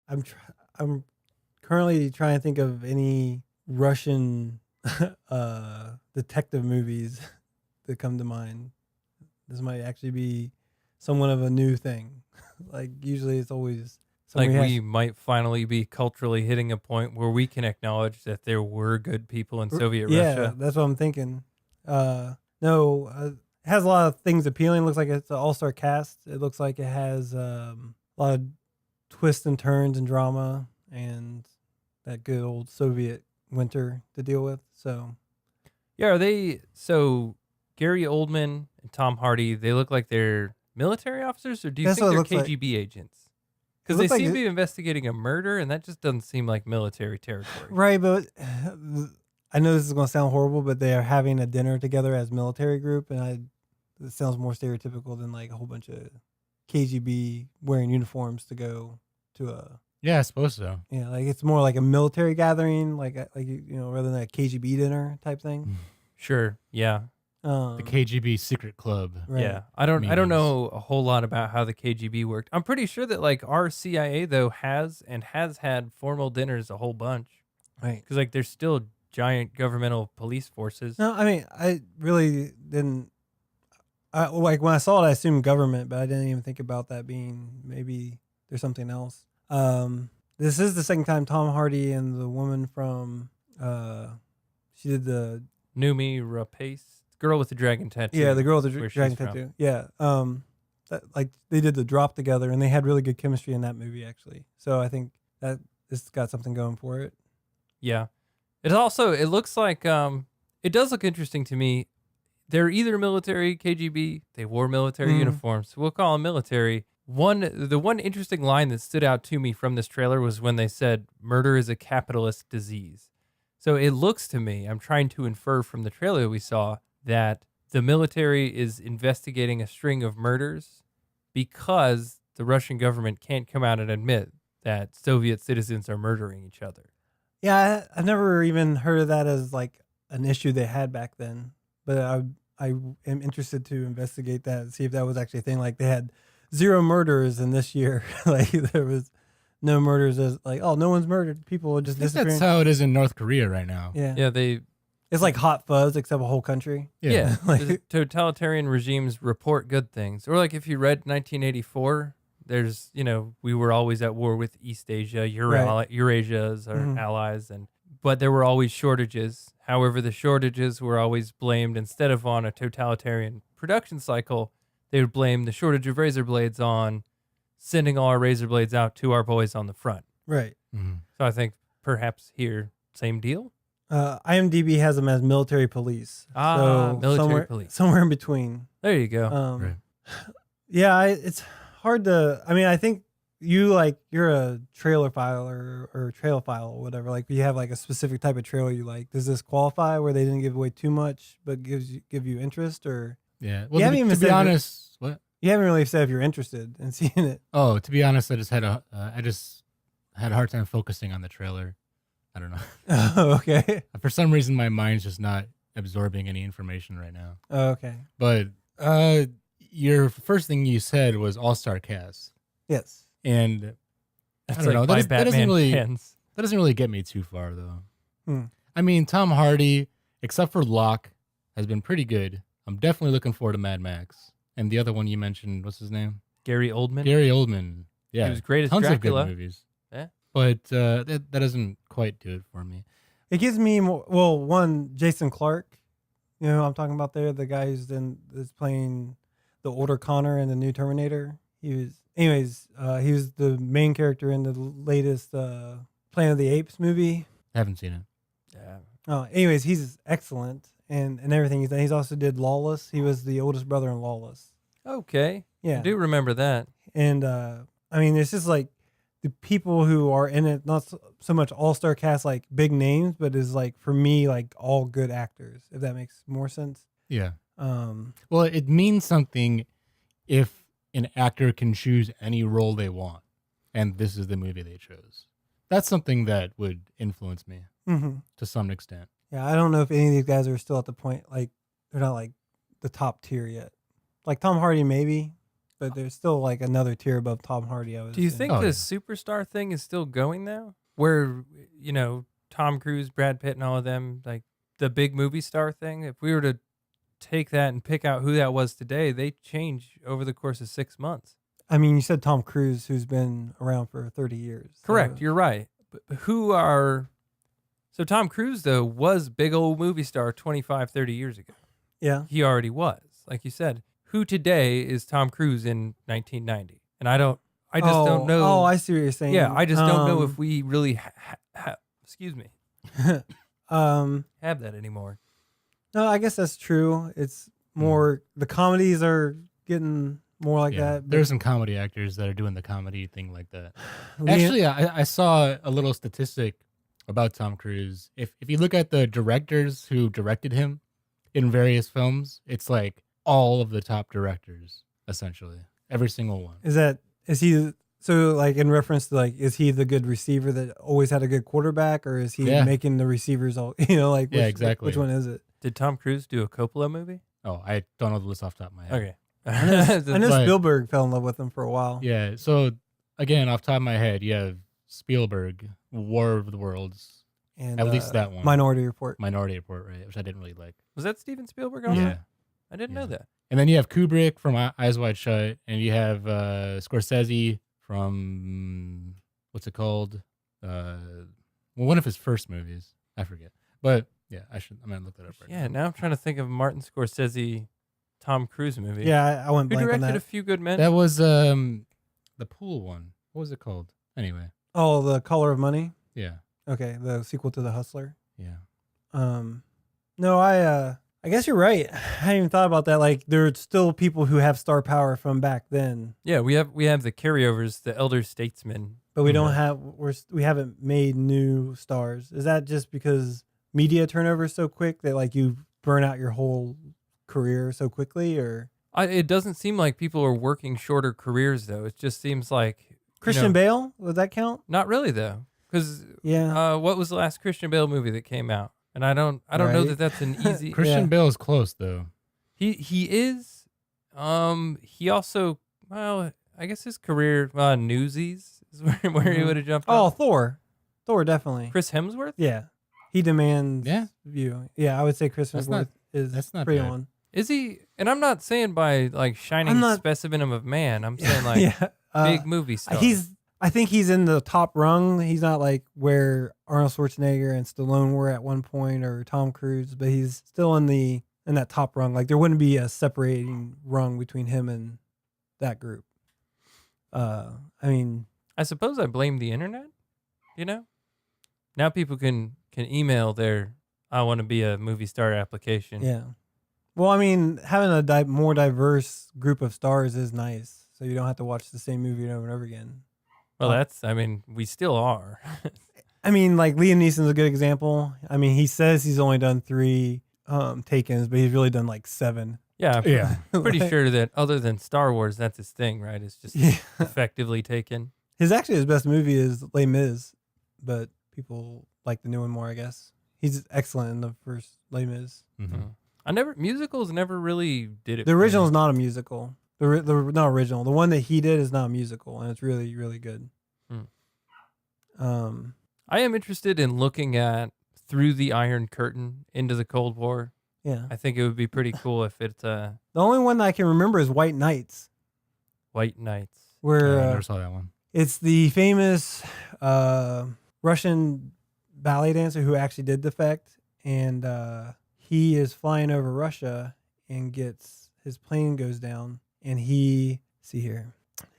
I'm currently trying to think of any Russian detective movies that come to mind. This might actually be somewhat of a new thing. Like usually it's always like we might finally be culturally hitting a point where we can acknowledge that there were good people in Soviet Russia. Yeah, that's what I'm thinking. It has a lot of things appealing. It looks like it's an all-star cast. It looks like it has a lot of twists and turns and drama and that good old Soviet winter to deal with. So, yeah, are they so Gary Oldman and Tom Hardy, they look like they're military officers, or do you That's think what they're it looks KGB agents? Because they seem to be investigating a murder, and that just doesn't seem like military territory. Right, but I know this is going to sound horrible, but they are having a dinner together as military group, and it sounds more stereotypical than like a whole bunch of KGB wearing uniforms to go to a. Yeah, I suppose so. Yeah, like it's more like a military gathering, like rather than a KGB dinner type thing. Sure. Yeah. The KGB secret club. Right. Yeah. I don't know a whole lot about how the KGB worked. I'm pretty sure that like our CIA though has had formal dinners a whole bunch. Right. Because like there's still giant governmental police forces. No, I mean I really didn't. Like when I saw it, I assumed government, but I didn't even think about that being maybe there's something else. This is the second time Tom Hardy and the woman from she did the Noomi Rapace, girl with the dragon tattoo. Yeah, the girl with the dragon tattoo. Yeah. Like they did the drop together and they had really good chemistry in that movie actually. So I think that it's got something going for it. Yeah. It looks like it does look interesting to me. They're either military KGB, they wore military uniforms. We'll call them military. The one interesting line that stood out to me from this trailer was when they said murder is a capitalist disease. So it looks to me, I'm trying to infer from the trailer we saw, that the military is investigating a string of murders because the Russian government can't come out and admit that Soviet citizens are murdering each other. Yeah, I've never even heard of that as like an issue they had back then. But I am interested to investigate that and see if that was actually a thing. Like they had 0 murders in this year. Like there was no murders as like, oh, no one's murdered. People just disappearing. That's how it is in North Korea right now. Yeah. Yeah, it's like hot fuzz except a whole country. Yeah. Like, totalitarian regimes report good things. Or like if you read 1984, there's, we were always at war with East Asia, Eurasia as our allies, but there were always shortages. However, the shortages were always blamed, instead of on a totalitarian production cycle, they would blame the shortage of razor blades on sending all our razor blades out to our boys on the front. Right. Mm-hmm. So I think perhaps here, same deal. IMDb has them as military police. So military police. Somewhere in between. There you go. Right. Yeah, it's hard to. I mean, I think you're a trailer file or trail file or whatever. Like you have like a specific type of trailer you like. Does this qualify where they didn't give away too much but give you interest or? Yeah. Well, to be honest, what? You haven't really said if you're interested in seeing it. Oh, to be honest, I just had a hard time focusing on the trailer. I don't know. Oh, okay. For some reason, my mind's just not absorbing any information right now. Oh, okay. But your first thing you said was all-star cast. Yes. And That's I don't know. That doesn't really get me too far though. I mean, Tom Hardy, except for Locke, has been pretty good. I'm definitely looking forward to Mad Max. And the other one you mentioned, what's his name? Gary Oldman. Yeah, he was great as tons Dracula. of good movies. Yeah. But that doesn't quite do it for me. It gives me more. Well, one, Jason Clarke. You know who I'm talking about there? The guy that's playing the older Connor in the new Terminator. He was the main character in the latest Planet of the Apes movie. Haven't seen it. Yeah. Oh, anyways, he's excellent and everything he's done. He's also did Lawless. He was the oldest brother in Lawless. Okay. Yeah. I do remember that. And I mean, it's just like the people who are in it, not so much all-star cast like big names, but is like for me like all good actors. If that makes more sense. Yeah. Well, it means something if an actor can choose any role they want, and this is the movie they chose. That's something that would influence me to some extent. Yeah, I don't know if any of these guys are still at the point, like, they're not, like, the top tier yet. Like, Tom Hardy, maybe. but there's still like another tier above Tom Hardy. Do you think the superstar thing is still going though? Where, Tom Cruise, Brad Pitt, and all of them, like the big movie star thing, if we were to take that and pick out who that was today, they change over the course of 6 months. I mean, you said Tom Cruise, who's been around for 30 years. Correct. You're right. But so Tom Cruise, though, was big old movie star 25, 30 years ago. Yeah. He already was. Like you said, who today is Tom Cruise in 1990? And I just don't know. Oh, I see what you're saying. Yeah, I just don't know if we really excuse me, have that anymore. No, I guess that's true. It's more, the comedies are getting more like that. There's some comedy actors that are doing the comedy thing like that. Actually, I saw a little statistic about Tom Cruise. If you look at the directors who directed him in various films, it's like all of the top directors, essentially. Every single one. Is he, so like in reference to like, is he the good receiver that always had a good quarterback, or is he making the receivers all, exactly. Which one is it? Did Tom Cruise do a Coppola movie? Oh, I don't know the list off the top of my head. Okay. I know Spielberg fell in love with him for a while. Yeah. So again, off the top of my head, you have Spielberg, War of the Worlds, And at least that one. Minority Report, right? Which I didn't really like. Was that Steven Spielberg also? Yeah. I didn't know that. And then you have Kubrick from Eyes Wide Shut, and you have Scorsese from what's it called? One of his first movies. I forget. But yeah, I'm gonna look that up right now. Yeah, now I'm trying to think of a Martin Scorsese Tom Cruise movie. Yeah, I went Who blank on directed that. A Few Good Men? That was the pool one. What was it called? Anyway. Oh, The Color of Money. Yeah. Okay, the sequel to The Hustler. Yeah. No, I guess you're right. I hadn't even thought about that. Like, there's still people who have star power from back then. Yeah, we have the carryovers, the elder statesmen. But we don't have, we haven't made new stars. Is that just because media turnover is so quick that like you burn out your whole career so quickly, or? It doesn't seem like people are working shorter careers though. It just seems like Christian Bale, would that count? Not really though, because what was the last Christian Bale movie that came out? And I don't know that that's an easy. Christian Bale is close though. He is. He also, well, I guess his career Newsies is where he would have jumped. Oh, off. Thor definitely. Chris Hemsworth. Yeah, he demands. View. Yeah, I would say Chris Hemsworth is that's not pretty bad. on. Is he? And I'm not saying by like shining specimen of man. I'm saying like big movie star. I think he's in the top rung. He's not like where Arnold Schwarzenegger and Stallone were at one point, or Tom Cruise, but he's still in that top rung. Like there wouldn't be a separating rung between him and that group. I mean, I suppose I blame the internet. Now people can email their "I want to be a movie star" application. Yeah. Well, I mean, having a more diverse group of stars is nice, so you don't have to watch the same movie over and over again. Well, we still are. I mean, like Liam Neeson's a good example. I mean, he says he's only done 3 Takens, but he's really done like 7. Yeah. Pretty sure that other than Star Wars, that's his thing, right? It's just effectively Taken. His best movie is Les Mis, but people like the new one more, I guess. He's excellent in the first Les Mis. Mm-hmm. Musicals never really did it. The original is not a musical. The not original. The one that he did is not a musical, and it's really, really good. I am interested in looking at Through the Iron Curtain into the Cold War. Yeah. I think it would be pretty cool if it's The only one that I can remember is White Nights. White Nights. Where I never saw that one. It's the famous Russian ballet dancer who actually did defect, and he is flying over Russia and his plane goes down, and see here.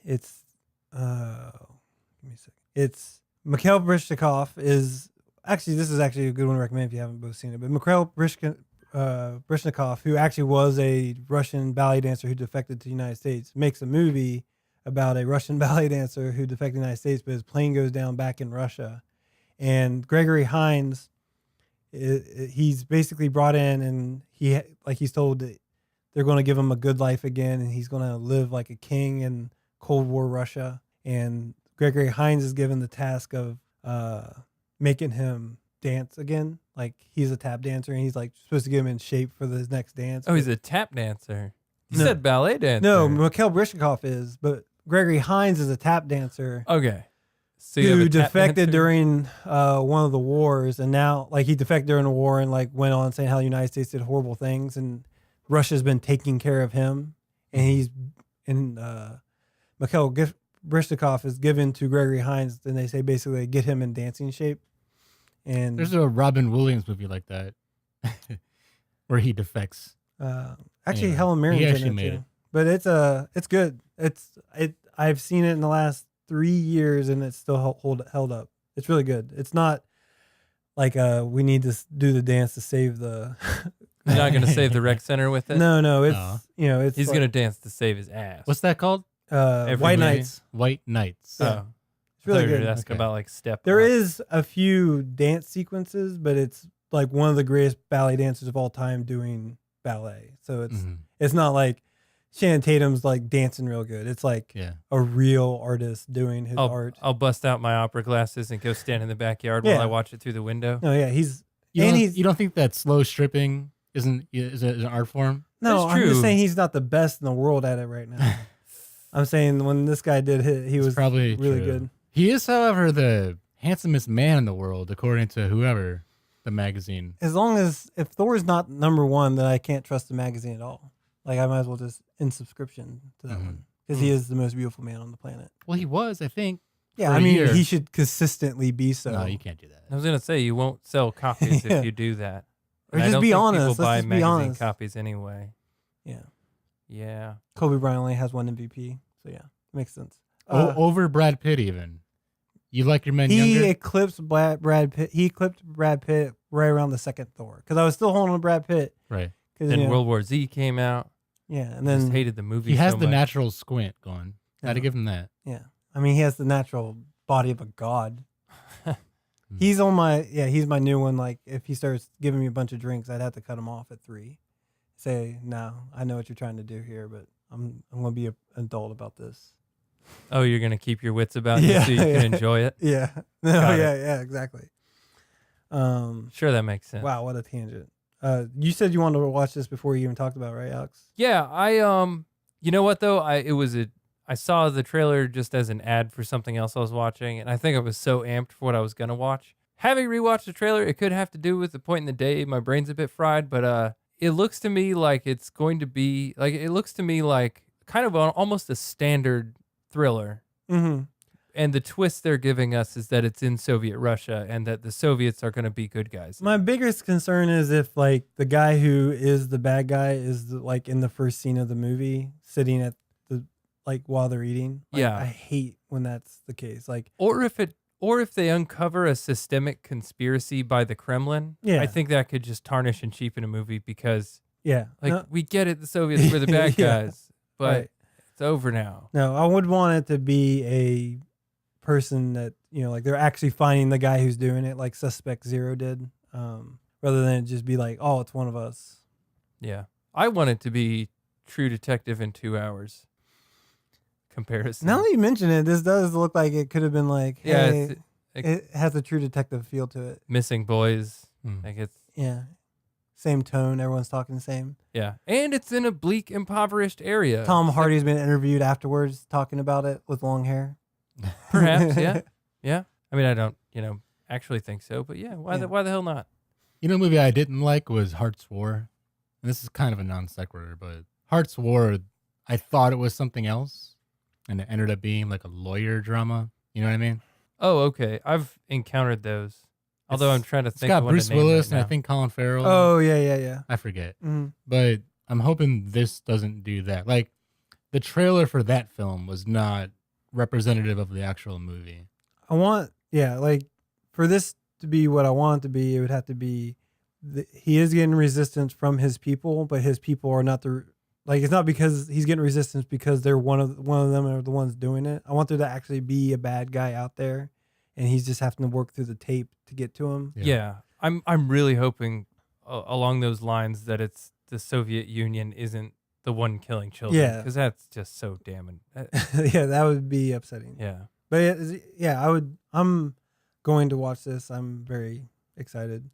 It's give me a second. It's Mikhail Brishnikov is actually, this is actually a good one to recommend if you haven't both seen it. But Mikhail Brishnikov, who actually was a Russian ballet dancer who defected to the United States, makes a movie about a Russian ballet dancer who defected to the United States, but his plane goes down back in Russia. And Gregory Hines, he's basically brought in, and he's told that they're going to give him a good life again, and he's going to live like a king in Cold War Russia. And Gregory Hines is given the task of making him dance again. Like he's a tap dancer, and he's like supposed to get him in shape for his next dance. Oh, he's a tap dancer. You said ballet dancer. No, Mikhail Brishnikov is, but Gregory Hines is a tap dancer. Okay. So you have who a tap defected dancer? during one of the wars, and now like he defected during the war and like went on saying how the United States did horrible things, and Russia's been taking care of him, and he's Mikhail Brishnikov is given to Gregory Hines, and they say basically get him in dancing shape. And There's a Robin Williams movie like that where he defects. actually Anyway, Helen Mirren's he in actually it made too. it. But it's good. I've seen it in the last 3 years, and it's still held up. It's really good. It's not like we need to do the dance to save the. You're not going to save the rec center with it? No, it's No. it's He's like, going to dance to save his ass. What's that called? Every White movie? Knights. White Knights. Yeah. Oh. It's really I thought you were good. asking Okay. about like step. There up. is a few dance sequences, but it's like one of the greatest ballet dancers of all time doing ballet. So Mhm. it's not like Shannon Tatum's like dancing real good. It's like Yeah. a real artist doing his art. I'll bust out my opera glasses and go stand in the backyard Yeah. while I watch it through the window. No, yeah, You don't think that slow stripping is an art form? no. That's I'm just true. saying he's not the best in the world at it right now. I'm saying when this guy did it, he It's was probably really true. good. He is, however, the handsomest man in the world, according to whoever the magazine. As long as if Thor's not number one, then I can't trust the magazine at all. Like I might as well just end subscription to that Mhm. one because he is the most beautiful man on the planet. Well, he was, I think. Yeah, For I a mean year. he should consistently be so. No, you can't do that. I was gonna say you won't sell copies Yeah. if you do that. Or And I just don't be think honest. People buy Let's just be magazine honest. copies anyway. Yeah, Yeah. Kobe Bryant only has one MVP, so yeah, makes sense. Over Brad Pitt, even. You like your men He younger? eclipsed Brad Pitt. He eclipsed Brad Pitt right around the second Thor because I was still holding on to Brad Pitt. Right. Then World War Z came out. Yeah, and I just then hated the movie. He has so the much. natural squint going. Got to Yeah. give him that. yeah, I mean he has the natural body of a god. Hmm. He's my new one. Like if he starts giving me a bunch of drinks, I'd have to cut him off at 3. Say no, I know what you're trying to do here, but I'm gonna be an adult about this. Oh, you're gonna keep your wits about you Yeah, so you yeah. can enjoy it. Yeah, no, Got it. yeah, exactly. Sure, that makes sense. Wow, what a tangent. You said you wanted to watch this before you even talked about it, right, Alex? Yeah, you know what though? I saw the trailer just as an ad for something else I was watching, and I think I was so amped for what I was gonna watch. Having rewatched the trailer, it could have to do with the point in the day. My brain's a bit fried, but it looks to me like it's going to be like kind of almost a standard thriller. Mm-hmm. And the twist they're giving us is that it's in Soviet Russia and that the Soviets are going to be good guys. My biggest concern is if like the guy who is the bad guy is like in the first scene of the movie sitting at the like while they're eating. Like, Yeah. I hate when that's the case. Like Or if they uncover a systemic conspiracy by the Kremlin, Yeah. I think that could just tarnish and cheapen a movie because yeah, we get it, the Soviets were the bad Yeah. guys, but Right. it's over now. No, I would want it to be a person that, like they're actually finding the guy who's doing it, like Suspect Zero did, rather than it just be like, oh, it's one of us. Yeah. I want it to be True Detective in 2 hours comparison. Now that you mention it, this does look like it could have been like, Yeah, hey, it's it has a True Detective feel to it. Missing Boys. Hmm. Like it's Yeah. Same tone. Everyone's talking the same. Yeah, and it's in a bleak, impoverished area. Tom So Hardy's been interviewed afterwards talking about it with long hair. perhaps, yeah. I mean, I don't, actually think so, but yeah, why Yeah. the hell not? You know, a movie I didn't like was Heart's War. And this is kind of a non sequitur, but Heart's War, I thought it was something else, and it ended up being like a lawyer drama. You know what I mean? Oh, okay. I've encountered those. Although I'm trying to It's think. got of one Bruce to name Willis right and I now. think Colin Farrell. Oh, yeah. I forget. Mm. But I'm hoping this doesn't do that. Like, the trailer for that film was not representative of the actual movie. I want, like for this to be what I want it to be, it would have to be, he is getting resistance from his people, but his people are not it's not because he's getting resistance because they're one of them are the ones doing it. I want there to actually be a bad guy out there, and he's just having to work through the tape to get to him. Yeah, I'm really hoping along those lines that it's the Soviet Union isn't the one killing children. Yeah. because that's just so damning. Yeah, that would be upsetting. Yeah. But I'm going to watch this. I'm very excited.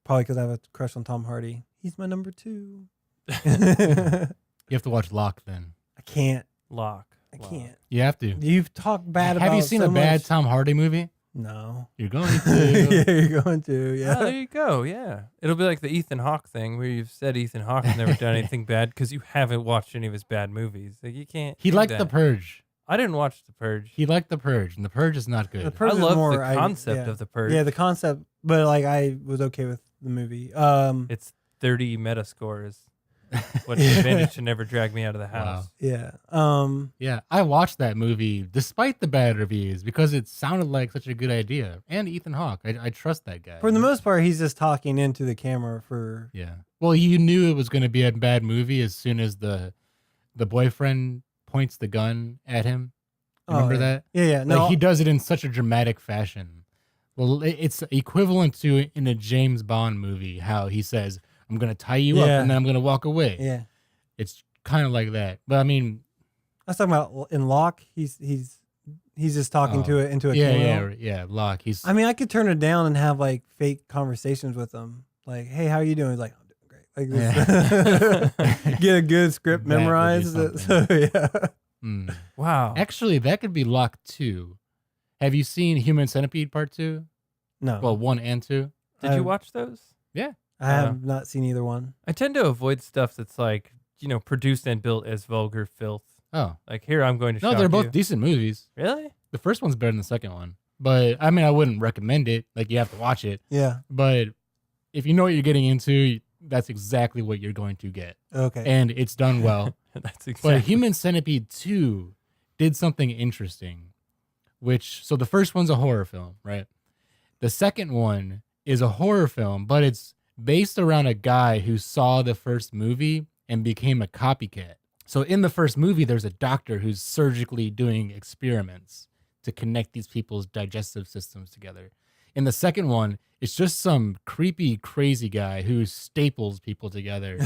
Probably because I have a crush on Tom Hardy. He's my number 2. You have to watch Locke then. I can't. Lock. I can't. You have to. You've talked bad about. Have you seen so a bad much. Tom Hardy movie? No. You're going to. Yeah, you're going to. Yeah. Oh, there you go. Yeah. It'll be like the Ethan Hawke thing where you've said Ethan Hawke's never done anything bad because you haven't watched any of his bad movies. Like you can't. He do liked that. The Purge. I didn't watch The Purge. He liked The Purge, and The Purge is not good. The Purge I is love more, the concept of The Purge. Yeah, the concept, but like I was okay with the movie. It's 30 Metascore is what advantage to never drag me out of the house. Yeah. Yeah, I watched that movie despite the bad reviews because it sounded like such a good idea. And Ethan Hawke, I trust that guy. For the most part, he's just talking into the camera for. Yeah. Well, you knew it was going to be a bad movie as soon as the boyfriend points the gun at him. Remember yeah. that? Yeah. No. Like he does it in such a dramatic fashion. Well, it's equivalent to in a James Bond movie how he says, "I'm going to tie you up and then I'm going to walk away." Yeah. It's kind of like that. But I mean, I was talking about in Locke. He's just talking to it into a camera. Yeah. Locke. I mean, I could turn it down and have like fake conversations with him. Like, hey, how are you doing? He's like, I'm doing great. Like this. Get a good script That would be memorized. So yeah. Wow. Actually, that could be Locke 2. Have you seen Human Centipede Part 2? No. Well, 1 and 2. Did you watch those? Yeah. I have not seen either one. I tend to avoid stuff that's like, produced and built as vulgar filth. Oh. Like here, I'm going to No, shock they're both you. decent movies. Really? The first one's better than the second one. But, I mean, I wouldn't recommend it. Like, you have to watch it. Yeah. But if you know what you're getting into, that's exactly what you're going to get. Okay. And it's done well. That's exactly. But Human Centipede 2 did something interesting, so the first one's a horror film, right? The second one is a horror film, but it's based around a guy who saw the first movie and became a copycat. So in the first movie, there's a doctor who's surgically doing experiments to connect these people's digestive systems together. In the second one, it's just some creepy, crazy guy who staples people together,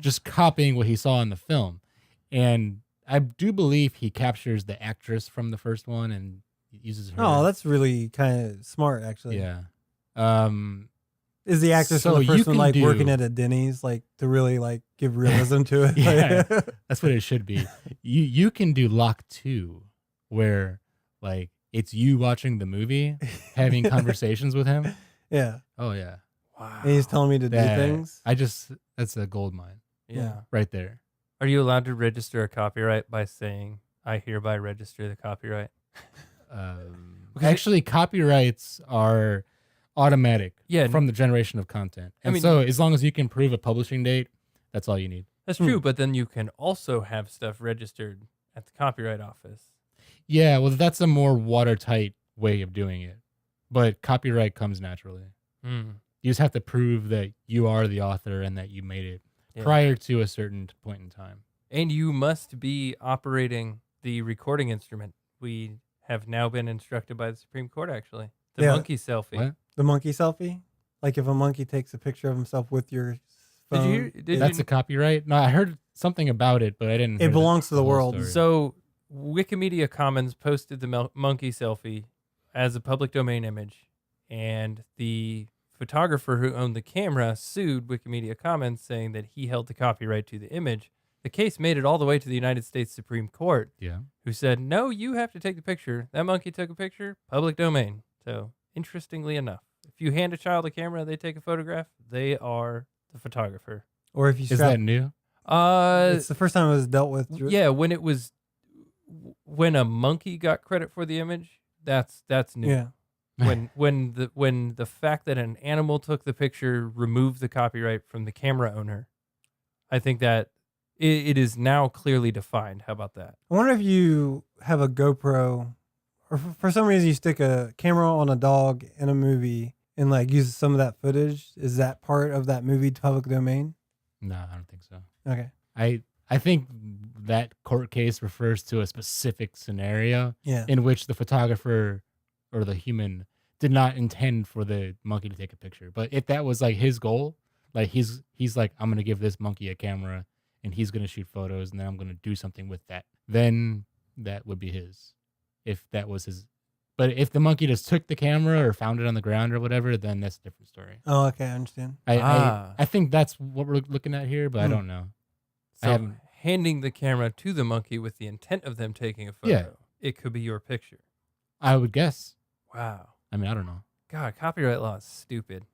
just copying what he saw in the film. And I do believe he captures the actress from the first one and uses her. Oh, that's really kind of smart, actually. Yeah. Is the actress So from the first you one can like do- working at a Denny's, like to really like give realism to it? Yeah, that's what it should be. You can do Locke 2, where like it's you watching the movie, having conversations with him. Yeah. Oh yeah. Wow. And he's telling me to do things. That's a gold mine Yeah. right there. Are you allowed to register a copyright by saying, "I hereby register the copyright"? Actually, copyrights are automatic Yeah. from the generation of content. I And mean- so as long as you can prove a publishing date, that's all you need. That's true, but then you can also have stuff registered at the Copyright Office. Yeah, well, that's a more watertight way of doing it. But copyright comes naturally. Mm. You just have to prove that you are the author and that you made it Yeah. prior to a certain point in time. And you must be operating the recording instrument. We have now been instructed by the Supreme Court, actually. The Yeah. monkey selfie. What? The monkey selfie? Like if a monkey takes a picture of himself with your phone. That's a copyright? No, I heard something about it, but I didn't. It hear belongs to the whole world. story. So Wikimedia Commons posted the monkey selfie as a public domain image, and the photographer who owned the camera sued Wikimedia Commons, saying that he held the copyright to the image. The case made it all the way to the United States Supreme Court, yeah. who said, no, you have to take the picture. That monkey took a picture, public domain. So interestingly enough, if you hand a child a camera, they take a photograph, they are the photographer. Or if you Is strap, that new? it's the first time it was dealt with. Yeah, when a monkey got credit for the image, that's new. Yeah. When the fact that an animal took the picture removed the copyright from the camera owner, I think that it is now clearly defined. How about that? I wonder if you have a GoPro or for some reason you stick a camera on a dog in a movie and like use some of that footage. Is that part of that movie public domain? No, I don't think so. Okay. I think that court case refers to a specific scenario Yeah. in which the photographer or the human did not intend for the monkey to take a picture. But if that was like his goal, like he's like, I'm going to give this monkey a camera and he's going to shoot photos and then I'm going to do something with that, then that would be his. If that was his. But if the monkey just took the camera or found it on the ground or whatever, then that's a different story. Oh, okay. I understand. I think that's what we're looking at here, but I don't know. So handing the camera to the monkey with the intent of them taking a photo, Yeah. it could be your picture. I would guess. Wow. I mean, I don't know. God, copyright law is stupid.